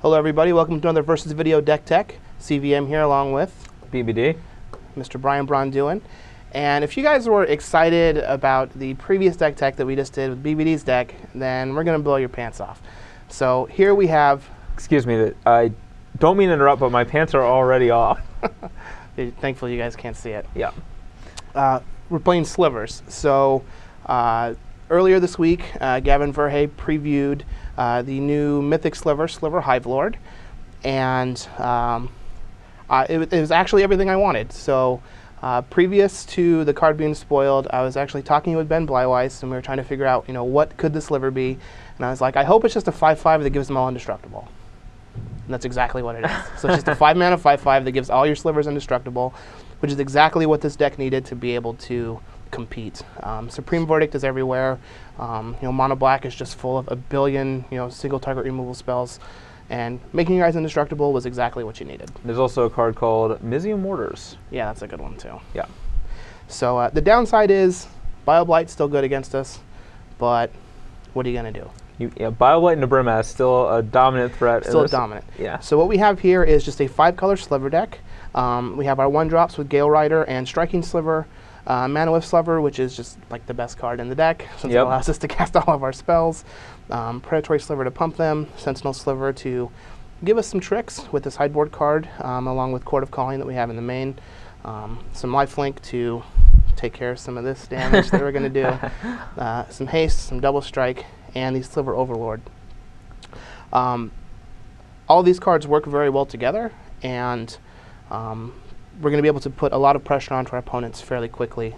Hello everybody, welcome to another Versus Video Deck Tech. CVM here along with BBD. Mr. Braun-Duin. And if you guys were excited about the previous deck tech that we just did with BBD's deck, then we're going to blow your pants off. So here we have... Excuse me, I don't mean to interrupt, but my pants are already off. Thankfully you guys can't see it. Yeah. We're playing Slivers. So earlier this week, Gavin Verhey previewed the new Mythic Sliver, Sliver Hivelord, and it was actually everything I wanted. So previous to the card being spoiled, I was actually talking with Ben Blyweiss, and we were trying to figure out, what could the Sliver be, and I was like, I hope it's just a 5/5 that gives them all indestructible. And that's exactly what it is. So it's just a 5-mana 5/5 that gives all your Slivers indestructible, which is exactly what this deck needed to be able to compete. Supreme Verdict is everywhere. Mono Black is just full of a billion, single target removal spells, and making you guys indestructible was exactly what you needed. There's also a card called Mizium Mortars. Yeah, that's a good one too. Yeah. So the downside is BioBlight's still good against us, but what are you gonna do? BioBlight and Nabrima is still a dominant threat. Still dominant. Yeah. So what we have here is just a 5-color Sliver deck. We have our 1-drops with Gale Rider and Striking Sliver. Mana Whiff Sliver, which is just like the best card in the deck, since it allows us to cast all of our spells. Predatory Sliver to pump them. Sentinel Sliver to give us some tricks with the sideboard card, along with Court of Calling that we have in the main. Some Lifelink to take care of some of this damage that we're going to do. Some haste, some double strike, and the Sliver Overlord. All of these cards work very well together, and we're going to be able to put a lot of pressure onto our opponents fairly quickly,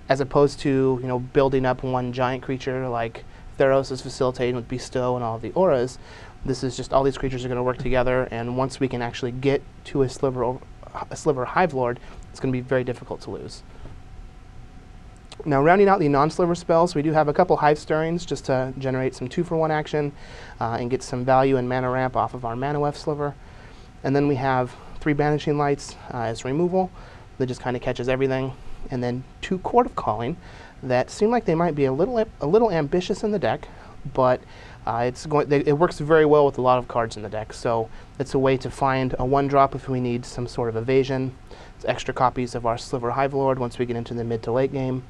as opposed to building up one giant creature like Theros is facilitating with Bestow and all of the auras. This is just all these creatures are going to work together, and once we can actually get to a Sliver Hivelord, it's going to be very difficult to lose. Now, rounding out the non-Sliver spells, we do have a couple Hive Stirrings just to generate some 2-for-1 action and get some value and mana ramp off of our Mana Whiff Sliver. And then we have 3 Banishing Lights as removal that just kind of catches everything, and then 2 Court of Calling that seem like they might be a little ambitious in the deck, but it works very well with a lot of cards in the deck. So it's a way to find a 1-drop if we need some sort of evasion. It's extra copies of our Sliver Hivelord once we get into the mid to late game.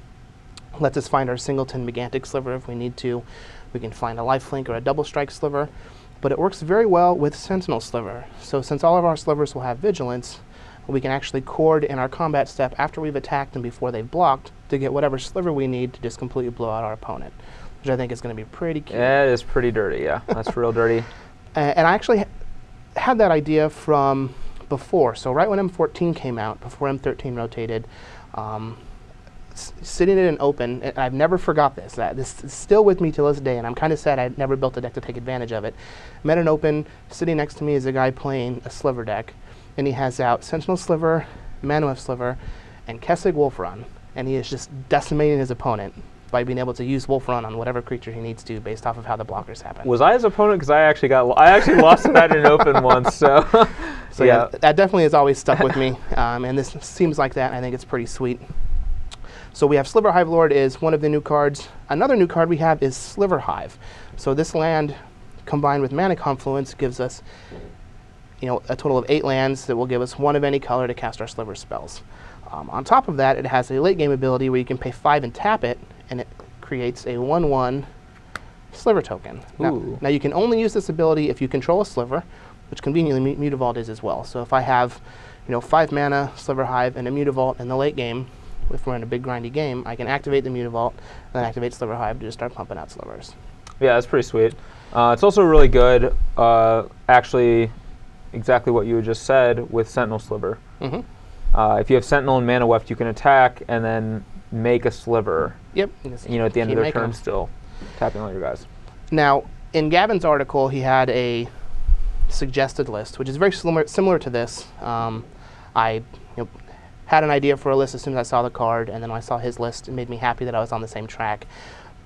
Lets us find our Singleton Megantic Sliver if we need to. We can find a Lifelink or a Double Strike Sliver. But it works very well with Sentinel Sliver. So since all of our Slivers will have Vigilance, we can actually cord in our combat step after we've attacked them before they've blocked to get whatever Sliver we need to just completely blow out our opponent, which I think is going to be pretty cute. Yeah, it is pretty dirty, yeah. That's real dirty. And I actually had that idea from before. So right when M14 came out, before M13 rotated, sitting in an open, and I've never forgot this. This is still with me till this day, and I'm kind of sad I never built a deck to take advantage of it. Met an open, sitting next to me is a guy playing a Sliver deck, and he has out Sentinel Sliver, Mana Whiff Sliver, and Kessig Wolfrun, and he is just decimating his opponent by being able to use Wolfrun on whatever creature he needs to based off of how the blockers happen. Was I his opponent? Because I actually lost that in an open once, so. So yeah, that definitely has always stuck with me, and this seems like that. I think it's pretty sweet. So we have Sliver Hivelord is one of the new cards. Another new card we have is Sliver Hive. So this land combined with Mana Confluence gives us a total of 8 lands that will give us 1 of any color to cast our Sliver spells. On top of that, it has a late game ability where you can pay 5 and tap it, and it creates a 1/1 Sliver token. Now you can only use this ability if you control a Sliver, which conveniently Mutavault is as well. So if I have 5 mana, Sliver Hive, and a Mutavault in the late game, if we're in a big grindy game, I can activate the Mutavault, then activate Sliver Hive to just start pumping out Slivers. Yeah, that's pretty sweet. It's also really good, actually, exactly what you just said with Sentinel Sliver. If you have Sentinel and Mana Whiff, you can attack and then make a Sliver. Yep. At the end of their turn still, tapping all your guys. Now, in Gavin's article, he had a suggested list, which is very similar to this. I had an idea for a list as soon as I saw the card, and then when I saw his list, it made me happy that I was on the same track.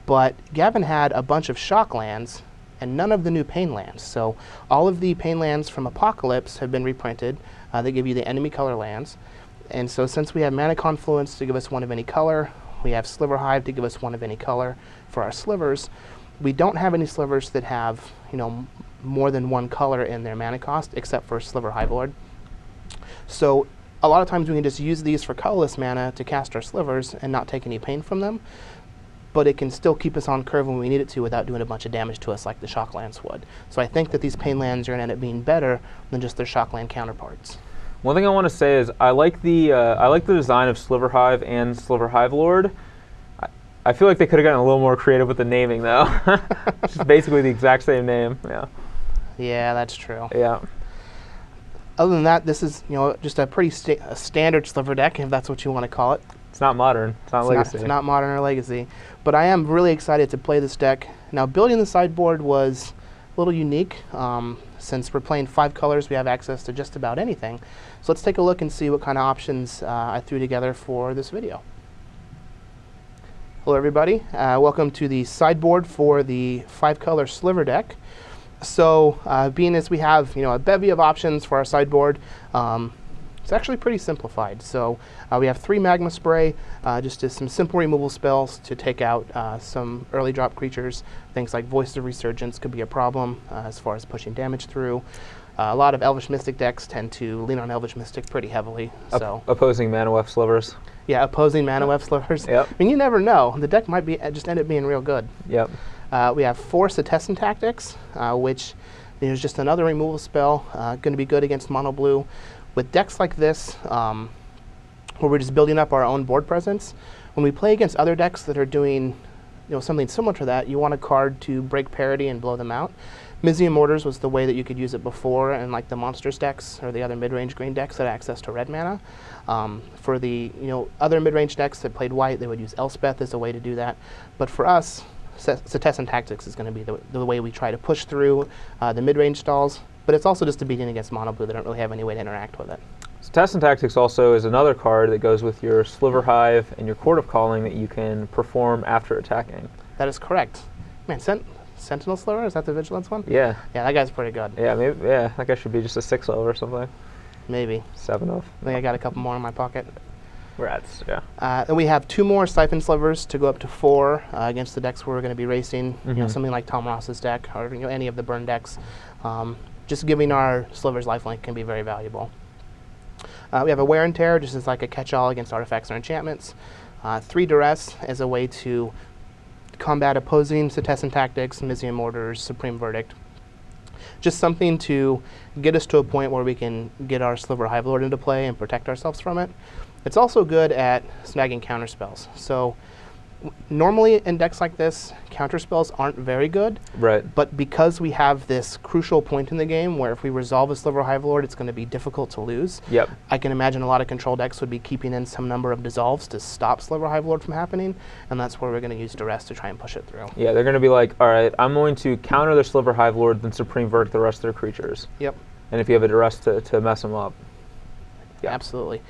But Gavin had a bunch of shock lands and none of the new pain lands. So all of the pain lands from Apocalypse have been reprinted. They give you the enemy color lands. And so since we have Mana Confluence to give us 1 of any color, we have Sliver Hive to give us 1 of any color for our Slivers, we don't have any slivers that have, more than one color in their mana cost, except for Sliver Hivelord. So a lot of times we can just use these for colorless mana to cast our slivers and not take any pain from them, but it can still keep us on curve when we need it to without doing a bunch of damage to us like the Shocklands would. So I think that these pain lands are going to end up being better than just their Shockland counterparts. One thing I want to say is I like the design of Sliver Hive and Sliver Hivelord. I feel like they could have gotten a little more creative with the naming, though. It's just basically the exact same name. Yeah. Yeah, that's true. Yeah. Other than that, this is just a pretty standard Sliver deck, if that's what you want to call it. It's not modern. It's not Legacy. It's not modern or Legacy. But I am really excited to play this deck. Now, building the sideboard was a little unique. Since we're playing 5 colors, we have access to just about anything. So let's take a look and see what kind of options I threw together for this video. Hello, everybody. Welcome to the sideboard for the 5-color Sliver deck. So being as we have a bevy of options for our sideboard, it's actually pretty simplified. So we have 3 Magma Spray, just some simple removal spells to take out some early drop creatures. Things like Voice of Resurgence could be a problem as far as pushing damage through. A lot of Elvish Mystic decks tend to lean on Elvish Mystic pretty heavily. So opposing Mana Weft Slivers. Yeah, opposing Mana Weft Slivers. Yep. I mean, you never know. The deck might be just end up being real good. Yep. We have 4 Setessan Tactics, which is just another removal spell, going to be good against mono blue. With decks like this, where we're just building up our own board presence, when we play against other decks that are doing something similar to that, you want a card to break parity and blow them out. Mizium Mortars was the way that you could use it before, and like the Monsters decks or the other mid-range green decks that had access to red mana. For the other mid-range decks that played white, they would use Elspeth as a way to do that. But for us, Setessan Tactics is going to be the way we try to push through the mid-range stalls, but it's also just a beating against mono blue. They don't really have any way to interact with it. Setessan Tactics also is another card that goes with your Sliver Hive and your Court of Calling that you can perform after attacking. That is correct. Man, Sentinel Sliver, is that the Vigilance one? Yeah. Yeah, that guy's pretty good. Yeah, maybe. Yeah, that guy should be just a 6 of or something. Maybe. 7 of. I think I got a couple more in my pocket. Rats, yeah. Then we have 2 more Siphon Slivers to go up to 4 against the decks where we're going to be racing. Something like Tom Ross's deck or any of the burn decks. Just giving our Slivers lifelink can be very valuable. We have a Wear and Tear, just as like a catch-all against artifacts or enchantments. 3 Duress as a way to combat opposing Setessan Tactics, Mizium Mortars, Supreme Verdict. Just something to get us to a point where we can get our Sliver Hivelord into play and protect ourselves from it. It's also good at snagging counterspells. So normally in decks like this, counterspells aren't very good. Right. But because we have this crucial point in the game where if we resolve a Sliver Hivelord, it's going to be difficult to lose. Yep. I can imagine a lot of control decks would be keeping in some number of dissolves to stop Sliver Hivelord from happening, and that's where we're going to use Duress to try and push it through. Yeah, they're going to be like, all right, I'm going to counter their Sliver Hivelord, then Supreme Verdict the rest of their creatures. Yep. And if you have a Duress to mess them up. Yeah. Absolutely.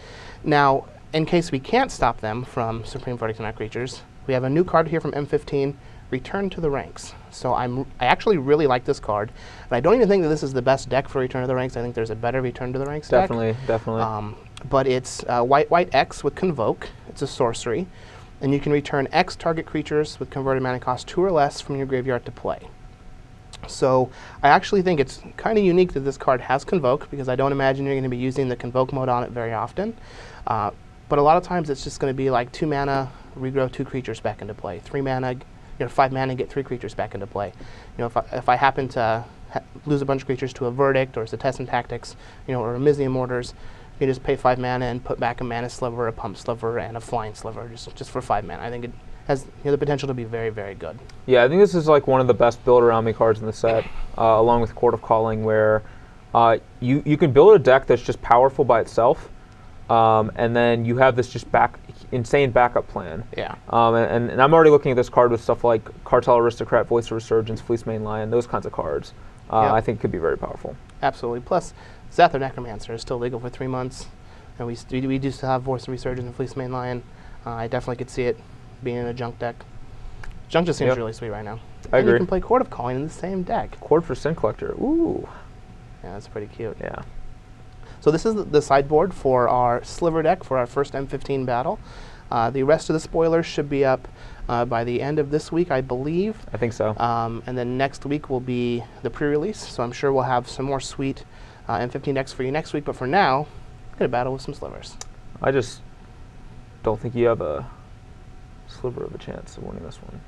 Now, in case we can't stop them from Supreme Verdict on our creatures, we have a new card here from M15, Return to the Ranks. So I actually really like this card, and I don't even think that this is the best deck for Return to the Ranks. I think there's a better Return to the Ranks deck. Definitely. But it's white X with Convoke. It's a sorcery, and you can return X target creatures with converted mana cost 2 or less from your graveyard to play. So I actually think it's kind of unique that this card has Convoke, because I don't imagine you're going to be using the Convoke mode on it very often. But a lot of times it's just going to be like 2 mana, regrow 2 creatures back into play. 3 mana, 5 mana, get 3 creatures back into play. If I happen to lose a bunch of creatures to a Verdict or Setessan Tactics, or a Mizium Mortars, you just pay 5 mana and put back a Mana Sliver, a Pump Sliver, and a Flying Sliver just for 5 mana. I think it has the potential to be very, very good. Yeah, I think this is like one of the best build around me cards in the set, along with Court of Calling, where you can build a deck that's just powerful by itself. And then you have this just insane backup plan. Yeah. And I'm already looking at this card with stuff like Cartel Aristocrat, Voice of Resurgence, Fleece Mane Lion, those kinds of cards. Yep. I think could be very powerful. Absolutely. Plus, Zathor Necromancer is still legal for 3 months, and we do still have Voice of Resurgence and Fleece Mane Lion. I definitely could see it being in a junk deck. Junk just seems really sweet right now. I agree. You can play Court of Calling in the same deck. Chord for Sin Collector. Ooh. Yeah, that's pretty cute. Yeah. So this is the sideboard for our Sliver deck for our first M15 battle. The rest of the spoilers should be up by the end of this week, I believe. I think so. And then next week will be the pre-release, so I'm sure we'll have some more sweet M15 decks for you next week. But for now, I'm going to battle with some Slivers. I just don't think you have a sliver of a chance of winning this one.